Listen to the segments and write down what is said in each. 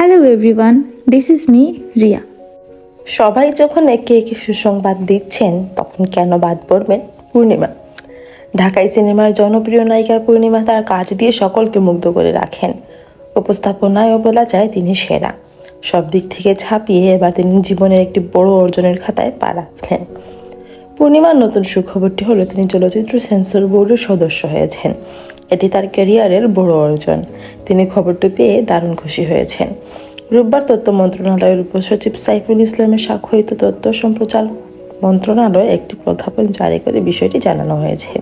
Hello everyone, this is me, Ria. সবাই যখন একে একে সুসংবাদ দিচ্ছেন তখন কেন বাদ পড়বেন পূর্ণিমা। ঢাকাই সিনেমার জনপ্রিয় নায়িকা পূর্ণিমা তার কাজ দিয়ে সকলকে মুগ্ধ করে রাখেন। উপস্থাপনায়ও বলা যায় তিনি সেরা। সব দিক থেকে ছাপিয়ে এবার তিনি জীবনের একটি বড় অর্জনের খাতায় পা রাখলেন। পূর্ণিমার নতুন সুখবরটি হলো তিনি চলচ্চিত্র সেন্সর বোর্ডের সদস্য হয়েছেন। এটি তার ক্যারিয়ারের বড় অর্জন। তিনি খবরটি পেয়ে দারুণ খুশি হয়েছেন। রোববার তথ্য মন্ত্রণালয়ের উপসচিব সাইফুল ইসলামের স্বাক্ষরিত তথ্য সম্প্রচার মন্ত্রণালয় একটি প্রজ্ঞাপন জারি করে বিষয়টি জানানো হয়েছে।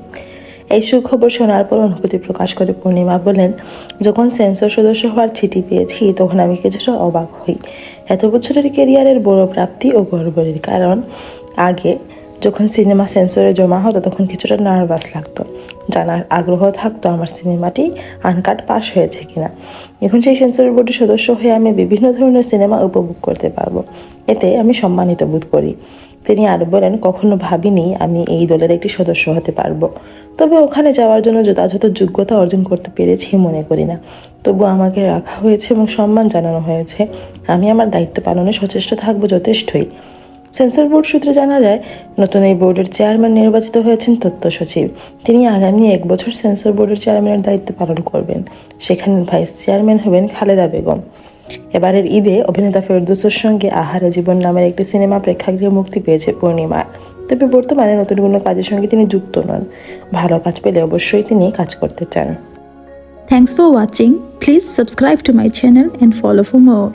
এই সুখবর শোনার পর অনুভূতি প্রকাশ করে পূর্ণিমা বলেন, যখন সেন্সর সদস্য হওয়ার চিঠি পেয়েছি তখন আমি কিছুটা অবাক হই। এত বছরের ক্যারিয়ারের বড় প্রাপ্তি ও গর্বের কারণ। আগে যখন সিনেমা সেন্সরে জমা হতো তখন কিছুটা নার্ভাস লাগতো, জানার আগ্রহ থাকতো আমার সিনেমাটি আনকাট পাস হয়েছে কিনা। এখন সেই সেন্সর বোর্ডের সদস্য হয়ে আমি বিভিন্ন ধরনের সিনেমা উপভোগ করতে পারবো, এতে আমি সম্মানিত বোধ করি। তিনি আরও বলেন, কখনো ভাবিনি আমি এই দলের একটি সদস্য হতে পারবো, তবে ওখানে যাওয়ার জন্য যথাযথ যোগ্যতা অর্জন করতে পেরেছি মনে করি না। তবু আমাকে রাখা হয়েছে এবং সম্মান জানানো হয়েছে। আমি আমার দায়িত্ব পালনে সচেষ্ট থাকবো যথেষ্টই। সেন্সর বোর্ড সূত্রে জানা যায়, নতুন এই বোর্ডের চেয়ারম্যান নির্বাচিত হয়েছেন তথ্য সচিব। তিনি আগামী 1 বছর সেন্সর বোর্ডের চেয়ারম্যানের দায়িত্ব পালন করবেন। সেখানে ভাইস চেয়ারম্যান হবেন খালেদা বেগম। এবারের ঈদে অভিনেতা ফেরদৌসের সঙ্গে আহারে জীবন নামের একটি সিনেমা প্রেক্ষাগৃহে মুক্তি পেয়েছে পূর্ণিমা। তবে বর্তমানে নতুন কোনো কাজের সঙ্গে তিনি যুক্ত নন। ভালো কাজ পেলে অবশ্যই তিনি কাজ করতে চান। Thanks for watching. Please subscribe to my channel and follow for more.